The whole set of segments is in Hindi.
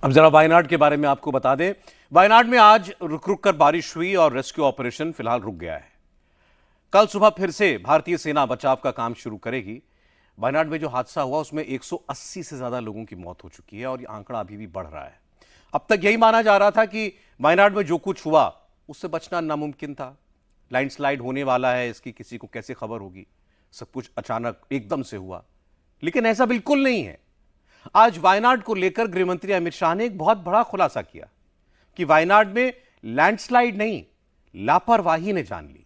अब जरा वायनाड के बारे में आपको बता दें। वायनाड में आज रुक रुक कर बारिश हुई और रेस्क्यू ऑपरेशन फिलहाल रुक गया है। कल सुबह फिर से भारतीय सेना बचाव का काम शुरू करेगी। वायनाड में जो हादसा हुआ उसमें 180 से ज्यादा लोगों की मौत हो चुकी है और ये आंकड़ा अभी भी बढ़ रहा है। अब तक यही माना जा रहा था कि वायनाड में जो कुछ हुआ उससे बचना नामुमकिन था। लैंडस्लाइड होने वाला है, इसकी किसी को कैसे खबर होगी। सब कुछ अचानक एकदम से हुआ, लेकिन ऐसा बिल्कुल नहीं है। आज वायनाड को लेकर गृहमंत्री अमित शाह ने एक बहुत बड़ा खुलासा किया कि वायनाड में लैंडस्लाइड नहीं, लापरवाही ने जान ली।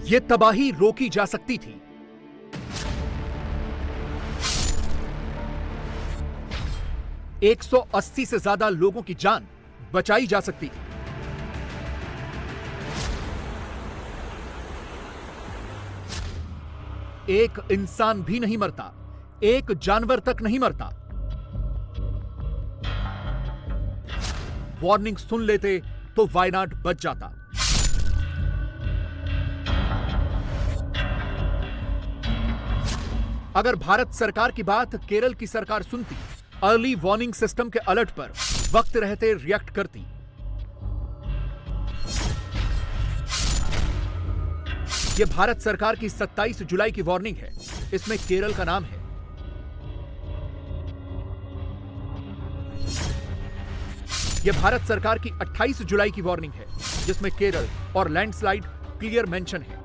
ये तबाही रोकी जा सकती थी। एक 180 से ज्यादा लोगों की जान बचाई जा सकती थी। एक इंसान भी नहीं मरता, एक जानवर तक नहीं मरता। वार्निंग सुन लेते तो वायनाड बच जाता। अगर भारत सरकार की बात केरल की सरकार सुनती, अर्ली वार्निंग सिस्टम के अलर्ट पर वक्त रहते रिएक्ट करती। यह भारत सरकार की 27 जुलाई की वार्निंग है। इसमें केरल का नाम है। यह भारत सरकार की 28 जुलाई की वार्निंग है, जिसमें केरल और लैंडस्लाइड क्लियर मेंशन है।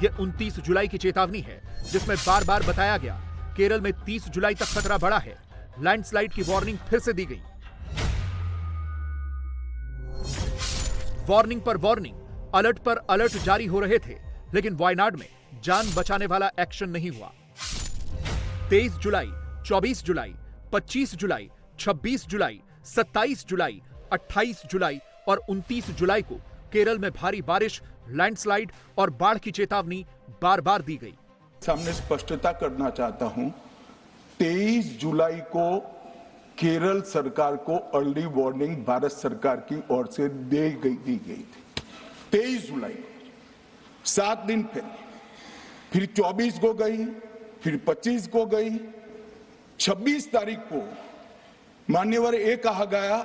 यह 29 जुलाई की चेतावनी है, जिसमें बार बार बताया गया केरल में 30 जुलाई तक खतरा बढ़ा है। लैंडस्लाइड की वार्निंग फिर से दी गई। वार्निंग पर वार्निंग, अलर्ट पर अलर्ट जारी हो रहे थे, लेकिन वायनाड में जान बचाने वाला एक्शन नहीं हुआ। 23 जुलाई, 24 जुलाई, 25 जुलाई, 26 जुलाई, 27 जुलाई, 28 जुलाई और 29 जुलाई को केरल में भारी बारिश, लैंडस्लाइड और बाढ़ की चेतावनी बार बार दी गई। सामने स्पष्टता करना चाहता हूं, 23 जुलाई को केरल सरकार को अर्ली वार्निंग भारत सरकार की ओर से दी गई थी। 23 जुलाई को 7 दिन पहले, फिर 24 को गई, फिर 25 को गई, 26 तारीख को मान्यवर ये कहा गया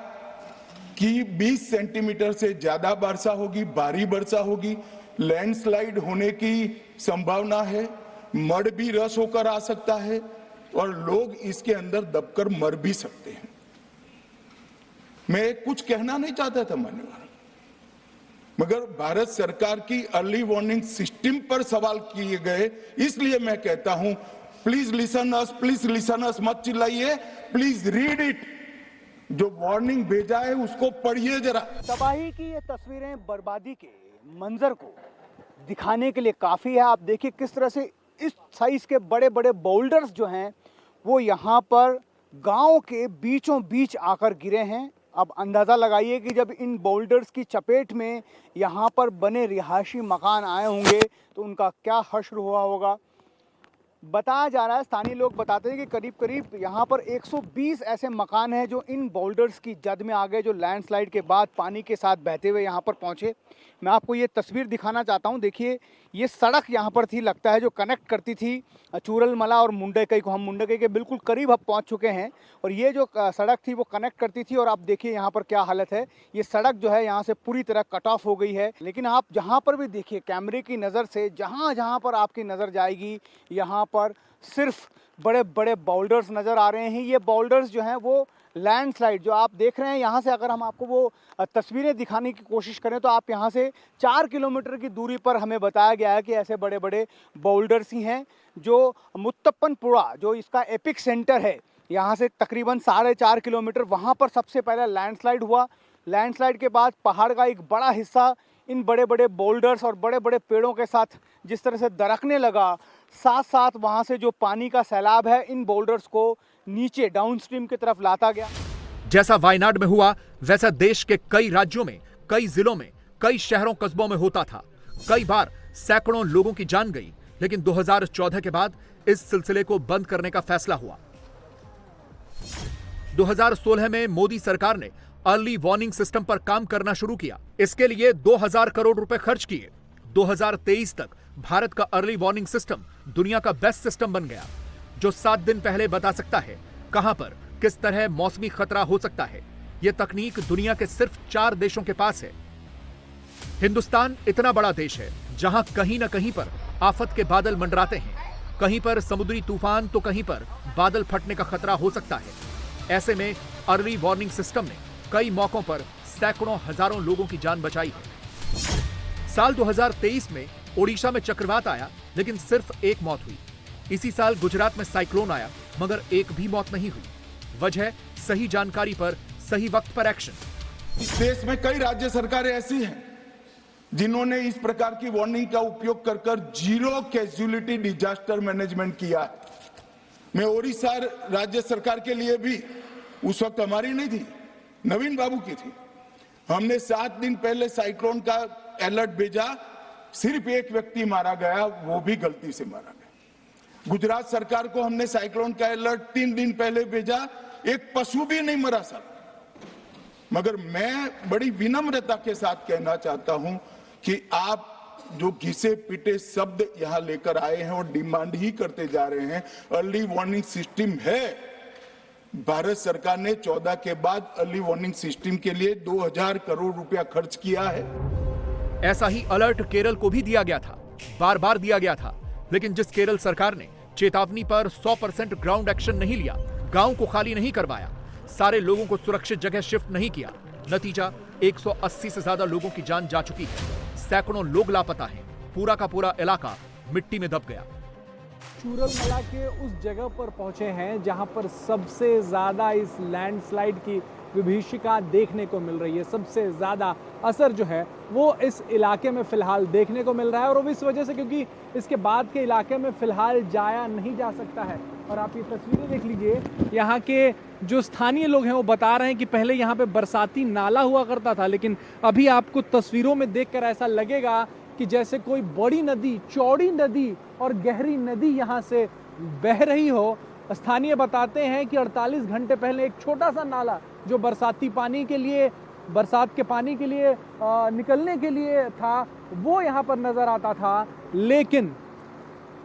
कि 20 सेंटीमीटर से ज्यादा वर्षा होगी, भारी वर्षा होगी, लैंडस्लाइड होने की संभावना है, मड भी रस होकर आ सकता है और लोग इसके अंदर दबकर मर भी सकते हैं। मैं कुछ कहना नहीं चाहता था मान्यवर, मगर भारत सरकार की अर्ली वार्निंग सिस्टम पर सवाल किए गए, इसलिए मैं कहता हूं प्लीज लिसन अस, मत चिल्लाइए, प्लीज रीड इट। जो वार्निंग भेजा है उसको पढ़िए जरा। तबाही की ये तस्वीरें बर्बादी के मंजर को दिखाने के लिए काफ़ी है। आप देखिए किस तरह से इस साइज के बड़े बड़े बोल्डर्स जो हैं वो यहाँ पर गांव के बीचों बीच आकर गिरे हैं। अब अंदाज़ा लगाइए कि जब इन बोल्डर्स की चपेट में यहाँ पर बने रिहायशी मकान आए होंगे तो उनका क्या हश्र हुआ होगा। बताया जा रहा है, स्थानीय लोग बताते हैं कि करीब करीब यहाँ पर 120 ऐसे मकान हैं जो इन बोल्डर्स की जद में आ गए, जो लैंडस्लाइड के बाद पानी के साथ बहते हुए यहाँ पर पहुँचे। मैं आपको ये तस्वीर दिखाना चाहता हूँ। देखिए ये सड़क यहाँ पर थी, लगता है जो कनेक्ट करती थी चूरलमला और मुंडकई को। हम मुंडकई के बिल्कुल करीब अब पहुँच चुके हैं और ये जो सड़क थी वो कनेक्ट करती थी। और आप देखिए यहाँ पर क्या हालत है। ये सड़क जो है यहाँ से पूरी तरह कट ऑफ हो गई है। लेकिन आप जहाँ पर भी देखिए कैमरे की नज़र से, जहाँ जहाँ पर आपकी नज़र जाएगी यहाँ पर सिर्फ बड़े बड़े बोल्डर्स नज़र आ रहे हैं। ये बोल्डर्स जो हैं वो लैंडस्लाइड जो आप देख रहे हैं यहाँ से, अगर हम आपको वो तस्वीरें दिखाने की कोशिश करें तो आप यहाँ से 4 किलोमीटर की दूरी पर हमें बताया गया है कि ऐसे बड़े बड़े बोल्डर्स ही हैं। जो मुत्तप्पनपुरा जो इसका एपिक सेंटर है, यहाँ से तकरीबन 4.5 किलोमीटर, वहाँ पर सबसे पहले लैंडस्लाइड हुआ। लैंडस्लाइड के बाद पहाड़ का एक बड़ा हिस्सा इन बड़े बड़े बोल्डर्स और बड़े बड़े पेड़ों के साथ जिस तरह से दरकने लगा, साथ साथ वहाँ से जो पानी का सैलाब है इन बोल्डर्स को नीचे डाउनस्ट्रीम की तरफ लाता गया। जैसा वायनाड में हुआ वैसा देश के कई राज्यों में, कई जिलों में, कई शहरों कस्बों में होता था। कई बार सैकड़ों लोगों की जान गई, लेकिन 2014 के बाद इस सिलसिले को बंद करने का फैसला हुआ। 2016 में मोदी सरकार ने अर्ली वार्निंग सिस्टम पर काम करना शुरू किया। इसके लिए 2000 करोड़ रुपए खर्च किए। 2023 तक भारत का अर्ली वार्निंग सिस्टम दुनिया का बेस्ट सिस्टम बन गया, जो 7 दिन पहले बता सकता है कहां पर किस तरह मौसमी खतरा हो सकता है। यह तकनीक दुनिया के सिर्फ 4 देशों के पास है। हिंदुस्तान इतना बड़ा देश है जहां कहीं ना कहीं पर आफत के बादल मंडराते हैं, कहीं पर समुद्री तूफान तो कहीं पर बादल फटने का खतरा हो सकता है। ऐसे में अर्ली वार्निंग सिस्टम ने कई मौकों पर सैकड़ों हजारों लोगों की जान बचाई है। साल 2023 में ओडिशा में चक्रवात आया, लेकिन सिर्फ एक मौत हुई। इसी साल गुजरात में साइक्लोन आया, मगर एक भी मौत नहीं हुई। वजह सही जानकारी पर सही वक्त पर एक्शन। इस देश में कई राज्य सरकारें ऐसी हैं जिन्होंने इस प्रकार की वार्निंग का उपयोग कर कर जीरो कैजुअलिटी डिजास्टर मैनेजमेंट किया है। मैं ओडिशा राज्य सरकार के लिए भी, उस वक्त हमारी नहीं थी, नवीन बाबू की थी, हमने 7 दिन पहले साइक्लोन का अलर्ट भेजा। सिर्फ एक व्यक्ति मारा गया, वो भी गलती से मारा गया। गुजरात सरकार को हमने साइक्लोन का अलर्ट 3 दिन पहले भेजा, एक पशु भी नहीं मरा सर। मगर मैं बड़ी विनम्रता के साथ कहना चाहता हूं कि आप जो घिसे पिटे शब्द यहां लेकर आए हैं और डिमांड ही करते जा रहे हैं, अर्ली वार्निंग सिस्टम है। भारत सरकार ने 14 के बाद अर्ली वार्निंग सिस्टम के लिए 2000 करोड़ रुपया खर्च किया है। ऐसा ही अलर्ट केरल को भी दिया गया था, बार बार दिया गया था, लेकिन जिस केरल सरकार ने चेतावनी पर 100% ग्राउंड एक्शन नहीं लिया, गांव को खाली नहीं करवाया, सारे लोगों को सुरक्षित जगह शिफ्ट नहीं किया, नतीजा 180 से ज्यादा लोगों की जान जा चुकी है। सैकड़ों लोग लापता हैं, पूरा का पूरा इलाका मिट्टी में दब गया। चूरलमला के उस जगह पर पहुंचे हैं जहां पर सबसे ज़्यादा इस लैंडस्लाइड की विभीषिका देखने को मिल रही है। सबसे ज़्यादा असर जो है वो इस इलाके में फ़िलहाल देखने को मिल रहा है, और वो इस वजह से क्योंकि इसके बाद के इलाके में फ़िलहाल जाया नहीं जा सकता है। और आप ये तस्वीरें देख लीजिए, यहाँ के जो स्थानीय लोग हैं वो बता रहे हैं कि पहले यहाँ पे बरसाती नाला हुआ करता था, लेकिन अभी आपको तस्वीरों में देखकर ऐसा लगेगा कि जैसे कोई बड़ी नदी, चौड़ी नदी और गहरी नदी यहाँ से बह रही हो। स्थानीय बताते हैं कि 48 घंटे पहले एक छोटा सा नाला जो बरसाती पानी के लिए, बरसात के पानी के लिए निकलने के लिए था, वो यहाँ पर नज़र आता था। लेकिन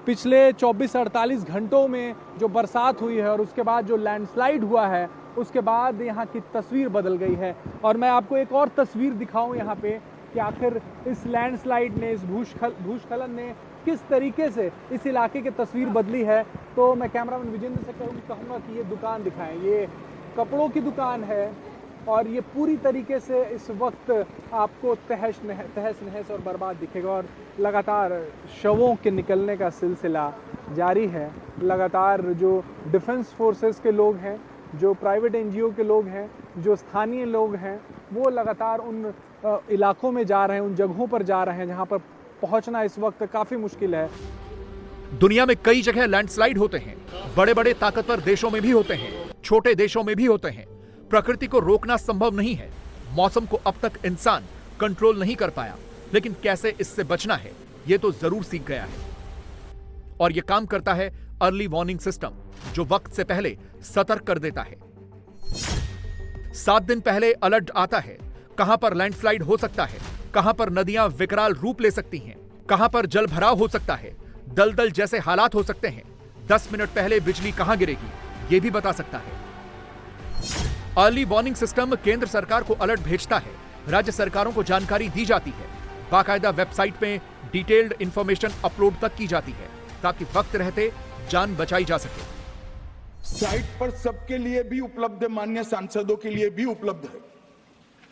पिछले 24-48 घंटों में जो बरसात हुई है और उसके बाद जो लैंडस्लाइड हुआ है, उसके बाद यहाँ की तस्वीर बदल गई है। और मैं आपको एक और तस्वीर दिखाऊं यहाँ पे कि आखिर इस लैंडस्लाइड ने, इस भूस्खलन ने किस तरीके से इस इलाके की तस्वीर बदली है। तो मैं कैमरामैन विजेंद्र से कहूँगा कि ये दुकान दिखाएं। ये कपड़ों की दुकान है और ये पूरी तरीके से इस वक्त आपको तहस नहस और बर्बाद दिखेगा। और लगातार शवों के निकलने का सिलसिला जारी है। लगातार जो डिफेंस फोर्सेस के लोग हैं, जो प्राइवेट NGO के लोग हैं, जो स्थानीय लोग हैं, वो लगातार उन इलाकों में जा रहे हैं, उन जगहों पर जा रहे हैं जहां पर पहुंचना इस वक्त काफी मुश्किल है। दुनिया में कई जगह लैंडस्लाइड होते हैं, बड़े बड़े ताकतवर देशों में भी होते हैं, छोटे देशों में भी होते हैं। प्रकृति को रोकना संभव नहीं है। मौसम को अब तक इंसान कंट्रोल नहीं कर पाया, लेकिन कैसे इससे बचना है ये तो जरूर सीख गया है। और ये काम करता है अर्ली वार्निंग सिस्टम, जो वक्त से पहले सतर्क कर देता है। 7 दिन पहले अलर्ट आता है, कहां पर लैंडस्लाइड हो सकता है, कहां पर नदियां विकराल रूप ले सकती हैं, कहां पर जल भराव हो सकता है, दलदल जैसे हालात हो सकते हैं। 10 मिनट पहले बिजली कहां गिरेगी ये भी बता सकता है। अर्ली वार्निंग सिस्टम केंद्र सरकार को अलर्ट भेजता है, राज्य सरकारों को जानकारी दी जाती है, बाकायदा वेबसाइट में डिटेल्ड इंफॉर्मेशन अपलोड तक की जाती है ताकि वक्त रहते जान बचाई जा सके। साइट पर सबके लिए भी उपलब्ध है, माननीय सांसदों के लिए भी उपलब्ध है,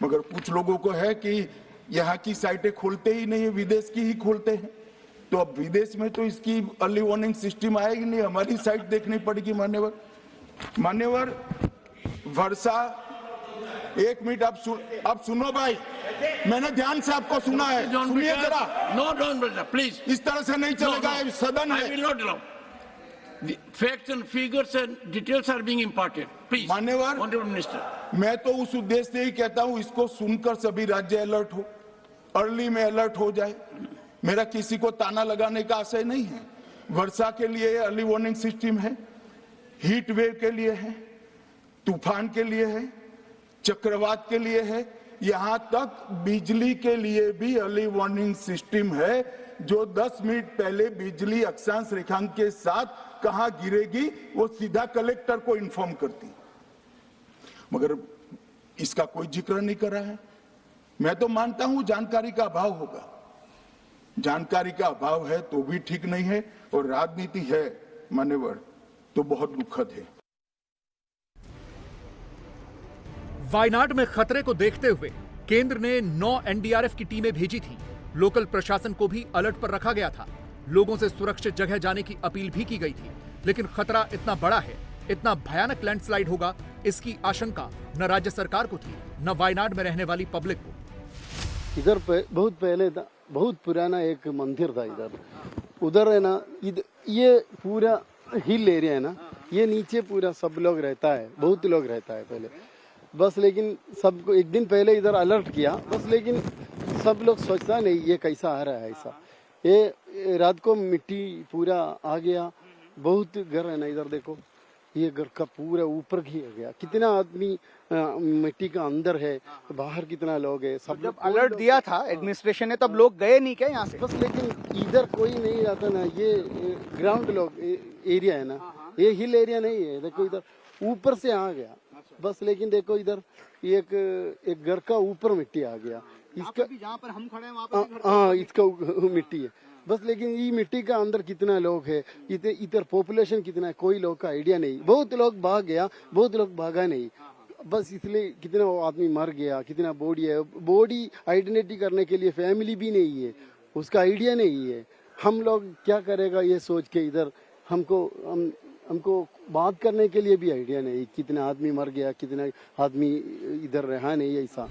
मगर कुछ लोगों को है कि यहाँ की साइटें खोलते ही नहीं है, विदेश की ही खोलते हैं। तो अब विदेश में तो इसकी अर्ली वार्निंग सिस्टम आएगी नहीं, हमारी साइट देखनी पड़ेगी। मान्यवर वर्षा, एक मिनट आप सुनो भाई, मैंने ध्यान से आपको सुना है, सुनिए जरा। नो डोंट प्लीज, इस तरह से नहीं चलेगा, सदन है। I will not allow. The facts and figures and details are being imparted. Please, मान्यवर, Honorable Minister. मैं तो उस उद्देश्य से ही कहता हूं इसको सुनकर सभी राज्य अलर्ट हो, अर्ली में अलर्ट हो जाए। मेरा किसी को ताना लगाने का आशय नहीं है। वर्षा के लिए अर्ली वार्निंग सिस्टम है, हीट वेव के लिए है, तूफान के लिए है, चक्रवात के लिए है, यहां तक बिजली के लिए भी अर्ली वार्निंग सिस्टम है, जो 10 मिनट पहले बिजली अक्षांश रेखांक के साथ कहां गिरेगी वो सीधा कलेक्टर को इन्फॉर्म करती, मगर इसका कोई जिक्र नहीं कर रहा है। मैं तो मानता हूं जानकारी का अभाव होगा, जानकारी का अभाव है तो भी ठीक नहीं है, और राजनीति है मान्यवर तो बहुत दुखद है। वायनाड में खतरे को देखते हुए केंद्र ने 9 एनडीआरएफ की टीमें भेजी थी। लोकल प्रशासन को भी अलर्ट पर रखा गया था। लोगों से सुरक्षित जगह जाने की अपील भी की गई थी, लेकिन खतरा इतना बड़ा है, इतना भयानक लैंडस्लाइड होगा, इसकी आशंका न राज्य सरकार को थी न वायनाड में रहने वाली पब्लिक को। इधर बहुत पहले था, बहुत पुराना एक मंदिर था इधर, उधर है ना, ये पूरा हिल एरिया है ना, ये नीचे पूरा सब लोग रहता है, बहुत लोग रहता है पहले बस, लेकिन सबको एक दिन पहले इधर अलर्ट किया बस, लेकिन सब लोग सोचता नहीं ये कैसा आ रहा है ऐसा। ये रात को मिट्टी पूरा आ गया, बहुत घर है ना इधर देखो, ये घर का पूरा ऊपर ही हो गया, कितना आदमी मिट्टी का अंदर है, बाहर कितना लोग है। सब जब अलर्ट दिया था एडमिनिस्ट्रेशन ने तब लोग गए नहीं क्या यहाँ से? बस, लेकिन इधर कोई नहीं रहता ना, ये ग्राउंड लोग एरिया है ना, ये हिल एरिया नहीं है, देखो इधर ऊपर से आ गया बस, लेकिन देखो इधर एक घर का ऊपर मिट्टी आ गया, इसका जहाँ पर हम खड़े हैं वहाँ पर हाँ इसका मिट्टी है बस, लेकिन ये मिट्टी का अंदर कितना लोग है, इधर पॉपुलेशन कितना है, कोई लोग का आइडिया नहीं। बहुत लोग भाग गया, बहुत लोग भागा नहीं बस, इसलिए कितना आदमी मर गया, कितना बॉडी है, बॉडी आइडेंटिटी करने के लिए फैमिली भी नहीं है, उसका आइडिया नहीं है। हम लोग क्या करेगा ये सोच के इधर हमको बात करने के लिए भी आइडिया नहीं, कितना आदमी मर गया, कितना आदमी इधर रहा नहीं ऐसा।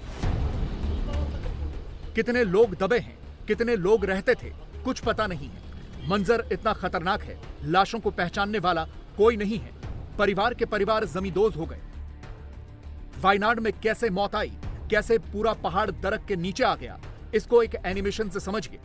कितने लोग दबे हैं, कितने लोग रहते थे, कुछ पता नहीं है। मंजर इतना खतरनाक है, लाशों को पहचानने वाला कोई नहीं है। परिवार के परिवार जमींदोज हो गए। वायनाड में कैसे मौत आई, कैसे पूरा पहाड़ दरक के नीचे आ गया, इसको एक एनिमेशन से समझिए।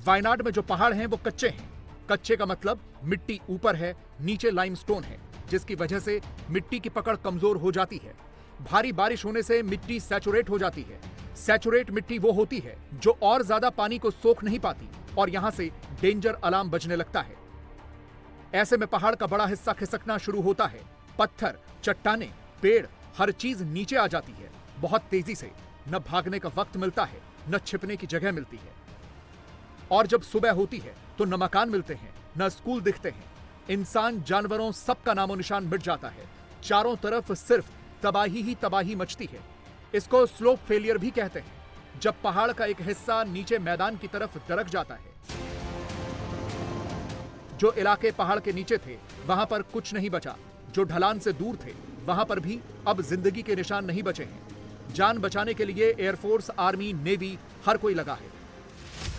वायनाड में जो पहाड़ हैं वो कच्चे हैं। कच्चे का मतलब मिट्टी ऊपर है, नीचे लाइमस्टोन है, जिसकी वजह से मिट्टी की पकड़ कमजोर हो जाती है। भारी बारिश होने से मिट्टी सैचुरेट हो जाती है। सैचुरेट मिट्टी वो होती है जो और ज्यादा पानी को सोख नहीं पाती, और यहां से डेंजर अलार्म बजने लगता है। ऐसे में पहाड़ का बड़ा हिस्सा खिसकना शुरू होता है। पत्थर, चट्टाने, पेड़, हर चीज नीचे आ जाती है बहुत तेजी से। न भागने का वक्त मिलता है, न छिपने की जगह मिलती है। और जब सुबह होती है तो न मकान मिलते हैं, न स्कूल दिखते हैं। इंसान, जानवरों, सबका नामो निशान मिट जाता है। चारों तरफ सिर्फ तबाही ही तबाही मचती है। इसको स्लोप फेलियर भी कहते हैं, जब पहाड़ का एक हिस्सा नीचे मैदान की तरफ दरक जाता है। जो इलाके पहाड़ के नीचे थे वहां पर कुछ नहीं बचा। जो ढलान से दूर थे वहां पर भी अब जिंदगी के निशान नहीं बचे हैं। जान बचाने के लिए एयरफोर्स, आर्मी, नेवी हर कोई लगा है।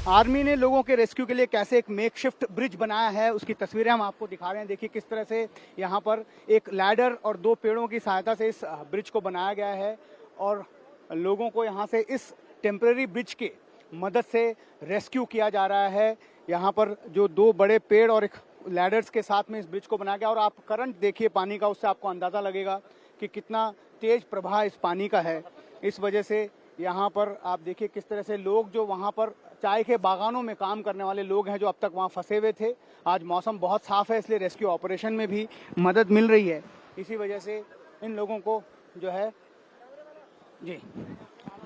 आर्मी ने लोगों के रेस्क्यू के लिए कैसे एक मेकशिफ्ट ब्रिज बनाया है, उसकी तस्वीरें हम आपको दिखा रहे हैं। देखिए किस तरह से यहाँ पर एक लैडर और 2 पेड़ों की सहायता से इस ब्रिज को बनाया गया है, और लोगों को यहाँ से इस टेम्परेरी ब्रिज के मदद से रेस्क्यू किया जा रहा है। यहाँ पर जो 2 बड़े पेड़ और एक लैडर्स के साथ में इस ब्रिज को बनाया गया, और आप करंट देखिए पानी का, उससे आपको अंदाज़ा लगेगा कि कितना तेज प्रवाह इस पानी का है। इस वजह से यहाँ पर आप देखिए किस तरह से लोग जो वहाँ पर चाय के बागानों में काम करने वाले लोग हैं, जो अब तक वहाँ फंसे हुए थे, आज मौसम बहुत साफ है इसलिए रेस्क्यू ऑपरेशन में भी मदद मिल रही है। इसी वजह से इन लोगों को जो है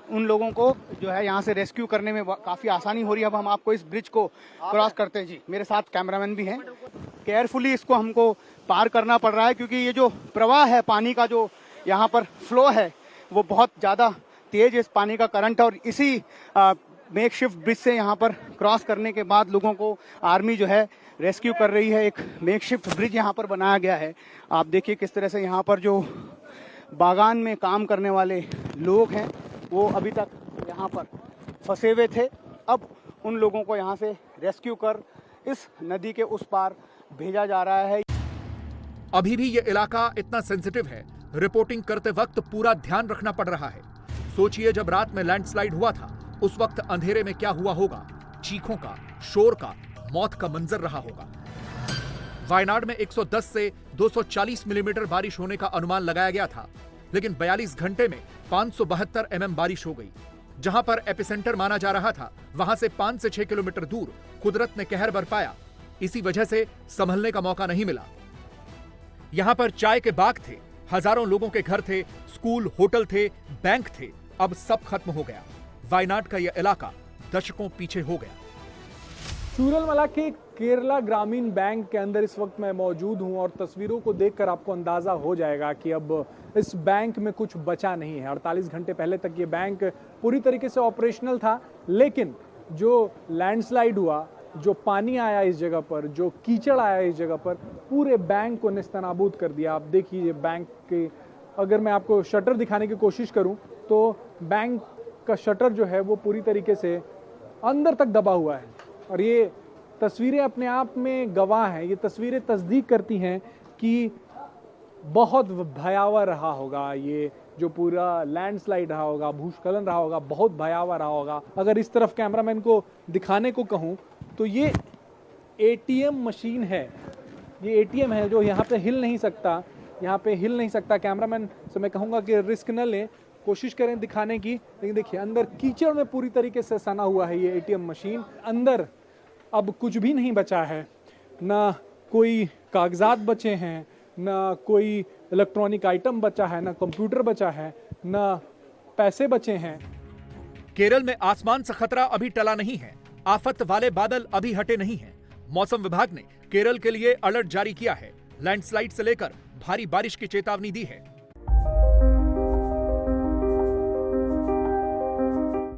उन लोगों को जो है यहाँ से रेस्क्यू करने में काफ़ी आसानी हो रही है। अब हम आपको इस ब्रिज को क्रॉस करते हैं जी, मेरे साथ कैमरामैन भी हैं। केयरफुली इसको हमको पार करना पड़ रहा है, क्योंकि ये जो प्रवाह है पानी का, जो यहाँ पर फ्लो है, वो बहुत ज़्यादा तेज है इस पानी का करंट। और इसी मेकशिफ्ट ब्रिज से यहाँ पर क्रॉस करने के बाद लोगों को आर्मी जो है रेस्क्यू कर रही है। एक मेकशिफ्ट ब्रिज यहाँ पर बनाया गया है। आप देखिए किस तरह से यहाँ पर जो बागान में काम करने वाले लोग हैं वो अभी तक यहाँ पर फंसे हुए थे। अब उन लोगों को यहाँ से रेस्क्यू कर इस नदी के उस पार भेजा जा रहा है। अभी भी ये इलाका इतना सेंसिटिव है, रिपोर्टिंग करते वक्त पूरा ध्यान रखना पड़ रहा है। सोचिए जब रात में लैंडस्लाइड हुआ था उस वक्त अंधेरे में क्या हुआ होगा। चीखों का, शोर का, मौत का मंजर रहा होगा। वायनाड में 110 से 240 मिलीमीटर बारिश होने का अनुमान लगाया गया था। लेकिन 42 घंटे में 572 mm बारिश हो गई। जहां पर एपिसेंटर माना जा रहा था, वहां से 5 से 6 किलोमीटर दूर कुदरत ने कहर बरपाया। इसी वजह से संभलने का मौका नहीं मिला। यहां पर चाय के बाग थे, हजारों लोगों के घर थे, स्कूल, होटल थे, बैंक थे। अब सब खत्म हो गया। वायनाड का यह इलाका दशकों पीछे हो गया। चूरलमला के केरला ग्रामीण बैंक के अंदर इस वक्त मैं मौजूद हूं और तस्वीरों को देखकर आपको अंदाजा हो जाएगा कि अब इस बैंक में कुछ बचा नहीं है। 48 घंटे पहले तक ये बैंक पूरी तरीके से ऑपरेशनल था, लेकिन जो लैंडस्लाइड हुआ, जो पानी आया इस जगह पर, जो कीचड़ आया इस जगह पर, पूरे बैंक को नेस्तनाबूद कर दिया। आप देखिए बैंक के, अगर मैं आपको शटर दिखाने की कोशिश करूं तो बैंक का शटर जो है वो पूरी तरीके से अंदर तक दबा हुआ है। और ये तस्वीरें अपने आप में गवाह हैं। ये तस्वीरें तस्दीक करती हैं कि बहुत भयावह रहा होगा, ये जो पूरा लैंडस्लाइड रहा होगा, भूस्खलन रहा होगा, बहुत भयावह रहा होगा। अगर इस तरफ कैमरामैन को दिखाने को कहूं तो ये एटीएम मशीन है। ये एटीएम है जो यहाँ पे हिल नहीं सकता, यहाँ पे हिल नहीं सकता। कैमरामैन से मैं कहूँगा कि रिस्क न लें, कोशिश करें दिखाने की, लेकिन देखिए अंदर कीचड़ में पूरी तरीके से सना हुआ है ये एटीएम मशीन। अंदर अब कुछ भी नहीं बचा है, ना कोई कागजात बचे हैं, ना कोई इलेक्ट्रॉनिक आइटम बचा है, ना कंप्यूटर बचा है, ना पैसे बचे हैं। केरल में आसमान से खतरा अभी टला नहीं है। आफत वाले बादल अभी हटे नहीं हैं। मौसम विभाग ने केरल के लिए अलर्ट जारी किया है। लैंडस्लाइड से लेकर भारी बारिश की चेतावनी दी है।